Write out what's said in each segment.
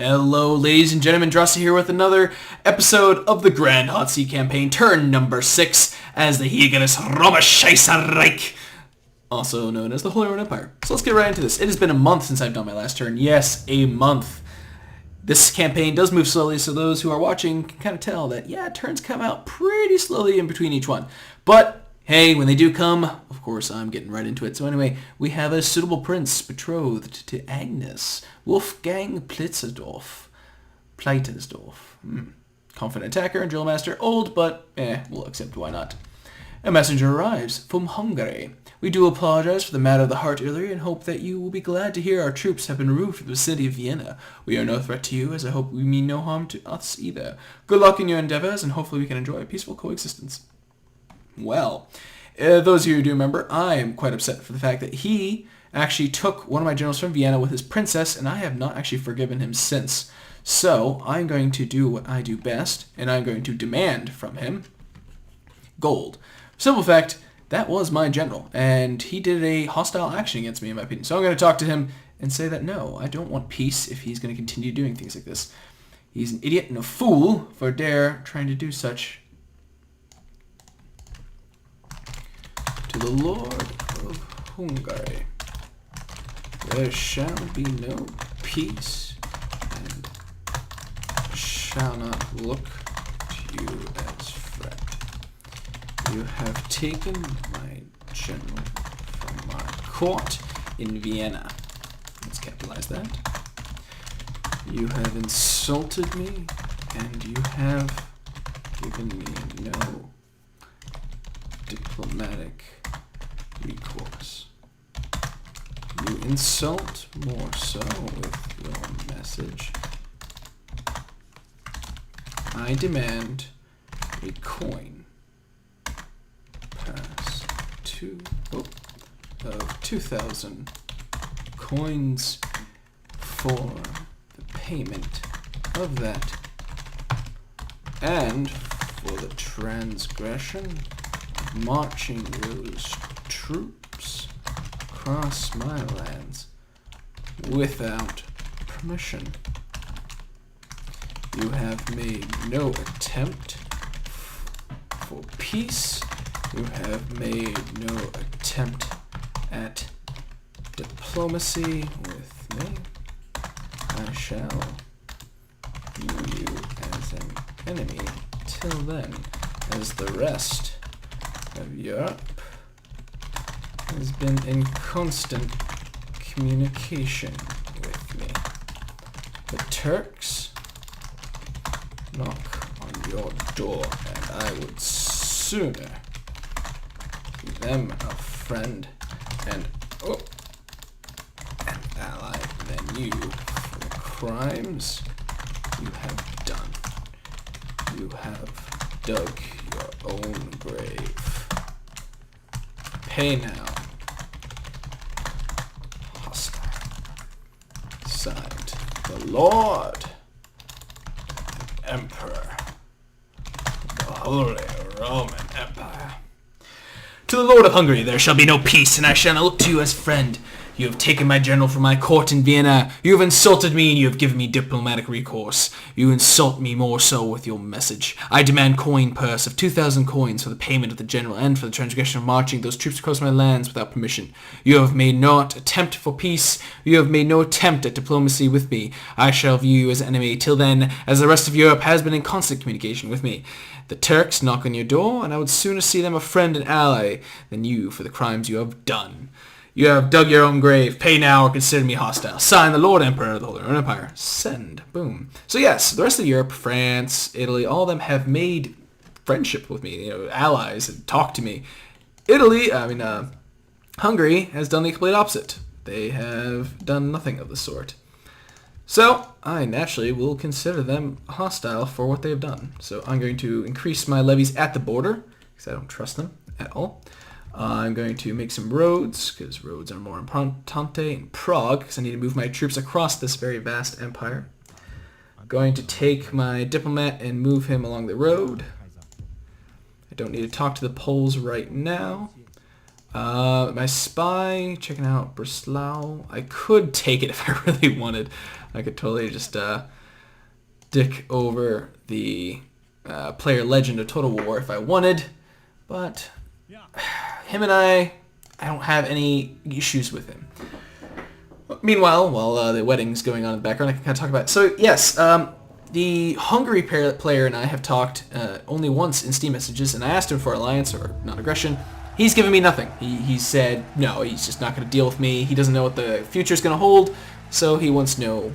Hello, ladies and gentlemen, Drossi here with another episode of the Grand Hotseat campaign, turn number 6, as the Hegenes Reich, also known as the Holy Roman Empire. So let's get right into this. It has been a month since I've done my last turn. Yes, a month. This campaign does move slowly, so those who are watching can kind of tell that, yeah, turns come out pretty slowly in between each one. But hey, when they do come, of course, I'm getting right into it. So anyway, we have a suitable prince betrothed to Agnes, Wolfgang Plitzerdorf. Confident attacker and drill master, old, but we'll accept, why not. A messenger arrives from Hungary. We do apologize for the matter of the heart earlier and hope that you will be glad to hear our troops have been removed from the city of Vienna. We are no threat to you, as I hope we mean no harm to us either. Good luck in your endeavors, and hopefully we can enjoy a peaceful coexistence. Well, those of you who do remember, I am quite upset for the fact that he actually took one of my generals from Vienna with his princess, and I have not actually forgiven him since. So I'm going to do what I do best, and I'm going to demand from him gold. Simple fact, that was my general, and he did a hostile action against me, in my opinion. So I'm going to talk to him and say that no, I don't want peace if he's going to continue doing things like this. He's an idiot and a fool for dare trying to do such. To the Lord of Hungary, there shall be no peace, and shall not look to you as friend. You have taken my general from my court in Vienna. Let's capitalize that. You have insulted me, and you have given me no diplomatic recourse. You insult more so with your message. I demand a coin pass of 2,000 coins for the payment of that, and for the transgression of marching those troops across my lands without permission. You have made no attempt for peace. You have made no attempt at diplomacy with me. I shall view you as an enemy till then, as the rest of Europe has been in constant communication with me. The Turks knock on your door, and I would sooner be them a friend and an ally than you for the crimes you have done. You have dug your own grave. Pay now. Hostile. Signed, the Lord Emperor of the Holy Roman Empire. To the Lord of Hungary there shall be no peace, and I shall not look to you as friend. You have taken my general from my court in Vienna. You have insulted me, and you have given me diplomatic recourse. You insult me more so with your message. I demand coin purse of 2,000 coins for the payment of the general and for the transgression of marching those troops across my lands without permission. You have made no attempt for peace. You have made no attempt at diplomacy with me. I shall view you as an enemy till then, as the rest of Europe has been in constant communication with me. The Turks knock on your door, and I would sooner see them a friend and ally than you for the crimes you have done. You have dug your own grave. Pay now or consider me hostile. Sign, the Lord Emperor of the Holy Roman Empire. Send. Boom. So yes, the rest of Europe, France, Italy, all of them have made friendship with me, allies, and talked to me. Hungary has done the complete opposite. They have done nothing of the sort. So I naturally will consider them hostile for what they have done. So I'm going to increase my levies at the border, because I don't trust them at all. I'm going to make some roads, because roads are more importante in Prague, because I need to move my troops across this very vast empire. I'm going to take my diplomat and move him along the road. I don't need to talk to the Poles right now. My spy, checking out Breslau. I could take it if I really wanted. I could totally just dick over the player legend of Total War if I wanted, but him and I don't have any issues with him. Meanwhile, while the wedding's going on in the background, I can kind of talk about it. So yes, the Hungary player and I have talked only once in Steam messages, and I asked him for alliance or non-aggression. He's given me nothing. He said no, he's just not going to deal with me. He doesn't know what the future's going to hold, so he wants no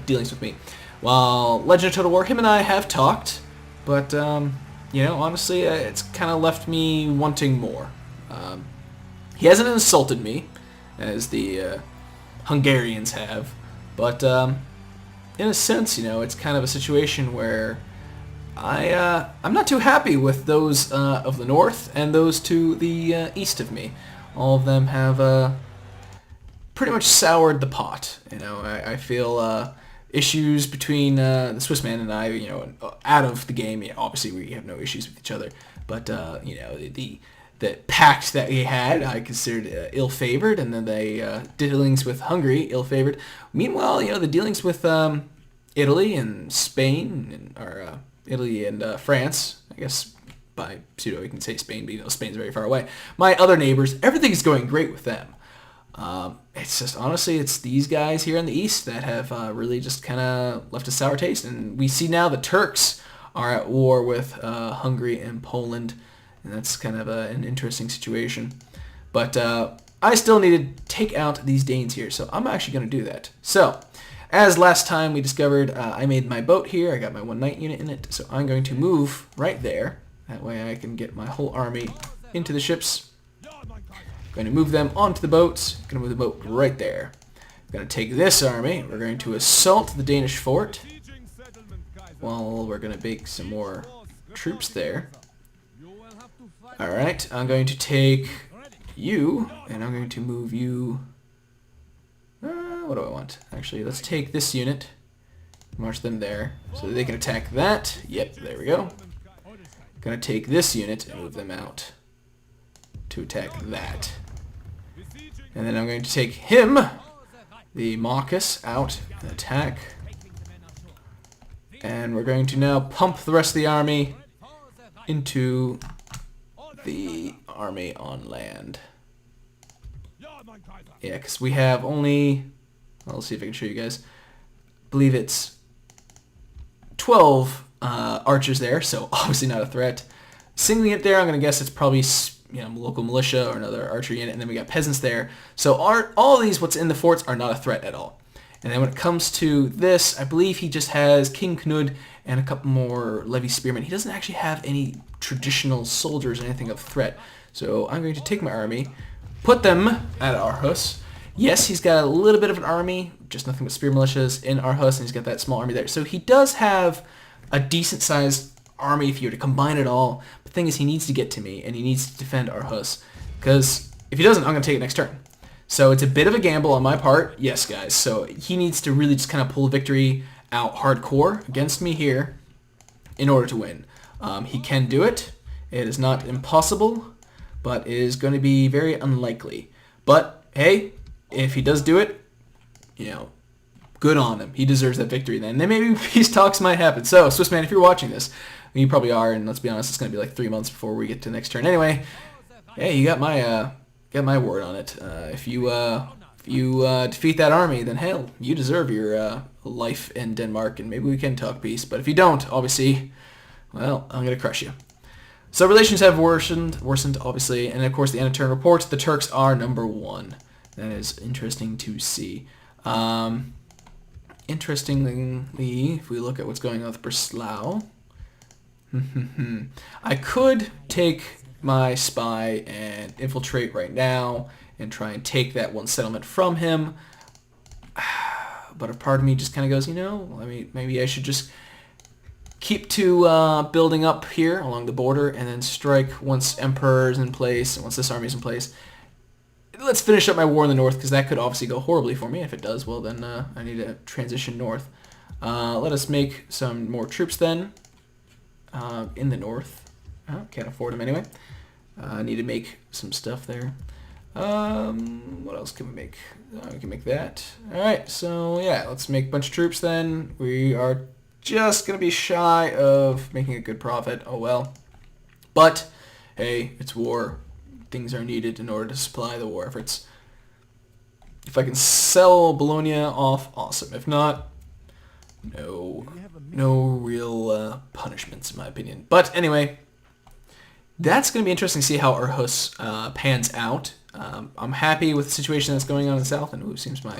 dealings with me. While Legend of Total War, him and I have talked, but you know, honestly, it's kind of left me wanting more. He hasn't insulted me, as the Hungarians have, but in a sense, you know, it's kind of a situation where I'm not too happy with those of the north and those to the east of me. All of them have pretty much soured the pot. You know, I feel issues between the Swiss man and I, you know, out of the game. Yeah, obviously, we have no issues with each other, but you know, the pact that we had, I considered ill-favored, and then the dealings with Hungary, ill-favored. Meanwhile, you know, the dealings with Italy and Spain, or Italy and France, I guess by pseudo you can say Spain, but you know, Spain's very far away. My other neighbors, everything's going great with them. It's just, honestly, it's these guys here in the east that have really just kind of left a sour taste, and we see now the Turks are at war with Hungary and Poland. And that's kind of an interesting situation. But I still need to take out these Danes here, so I'm actually going to do that. So, as last time we discovered, I made my boat here. I got my 1 knight unit in it, so I'm going to move right there. That way I can get my whole army into the ships. Going to move them onto the boats. Going to move the boat right there. Going to take this army. We're going to assault the Danish fort. Well, we're going to bake some more troops there. Alright, I'm going to take you, and I'm going to move you... what do I want? Actually, let's take this unit, march them there, so that they can attack that. Yep, there we go. Gonna take this unit and move them out to attack that. And then I'm going to take him, the Marcus, out and attack. And we're going to now pump the rest of the army into the army on land. Yeah, because we have only... Well, let's see if I can show you guys. I believe it's 12 archers there, so obviously not a threat. Singling it there, I'm going to guess it's probably, you know, local militia or another archer unit, and then we got peasants there. So all these, what's in the forts, are not a threat at all. And then when it comes to this, I believe he just has King Knud and a couple more levy spearmen. He doesn't actually have any traditional soldiers or anything of threat. So I'm going to take my army, put them at Aarhus. Yes, he's got a little bit of an army, just nothing but spear militias in Aarhus, and he's got that small army there. So he does have a decent-sized army if you were to combine it all. But the thing is, he needs to get to me, and he needs to defend Aarhus. Because if he doesn't, I'm going to take it next turn. So it's a bit of a gamble on my part. Yes, guys. So he needs to really just kind of pull a victory out hardcore against me here in order to win. He can do it. It is not impossible, but it is going to be very unlikely. But, hey, if he does do it, you know, good on him. He deserves that victory then. Then maybe peace talks might happen. So, Swiss man, if you're watching this, you probably are, and let's be honest, it's going to be like 3 months before we get to the next turn. Anyway, hey, you got my word on it. If you defeat that army, then hell, you deserve your life in Denmark, and maybe we can talk peace. But if you don't, obviously, well, I'm going to crush you. So relations have worsened, obviously, and of course the end of turn reports, the Turks are #1. That is interesting to see. Interestingly, if we look at what's going on with Breslau, I could take my spy and infiltrate right now and try and take that one settlement from him. But a part of me just kind of goes, you know, I mean, maybe I should just keep to building up here along the border and then strike once Emperor's in place and once this army's in place. Let's finish up my war in the north because that could obviously go horribly for me. If it does, well then I need to transition north. Let us make some more troops then in the north. Can't afford them anyway. I need to make some stuff there. What else can we make? We can make that. Alright, so yeah, let's make a bunch of troops then. We are just going to be shy of making a good profit. Oh well. But, hey, it's war. Things are needed in order to supply the war efforts. If I can sell Bologna off, awesome. If not, no real punishments in my opinion. But anyway, that's going to be interesting to see how our Hus pans out. I'm happy with the situation that's going on in the south, and it seems my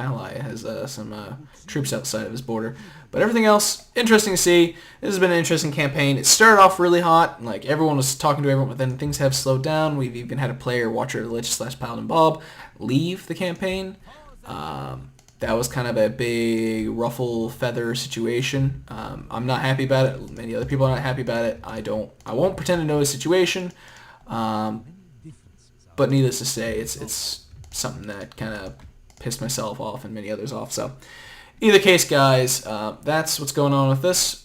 ally has some troops outside of his border. But everything else, interesting to see. This has been an interesting campaign. It started off really hot, like everyone was talking to everyone, but then things have slowed down. We've even had a player, Watcher Lich / Paladin Bob, leave the campaign. That was kind of a big ruffle feather situation. I'm not happy about it. Many other people are not happy about it. I won't pretend to know his situation. But needless to say, it's something that kind of pissed myself off and many others off. So, either case, guys, that's what's going on with this.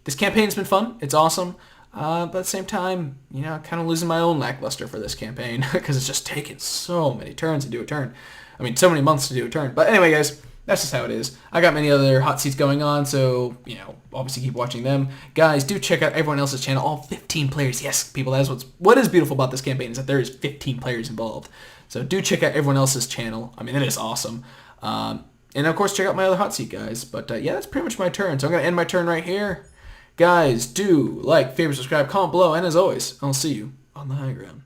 This campaign's been fun. It's awesome. But at the same time, you know, kind of losing my own lackluster for this campaign because it's just taken so many turns to do a turn. I mean, so many months to do a turn. But anyway, guys, that's just how it is. I got many other hot seats going on, so, you know, obviously keep watching them. Guys, do check out everyone else's channel. All 15 players. Yes, people, that's what is beautiful about this campaign is that there is 15 players involved. So do check out everyone else's channel. I mean, that is awesome. And, of course, check out my other hot seat, guys. But, yeah, that's pretty much my turn. So I'm going to end my turn right here. Guys, do like, favorite, subscribe, comment below, and as always, I'll see you on the high ground.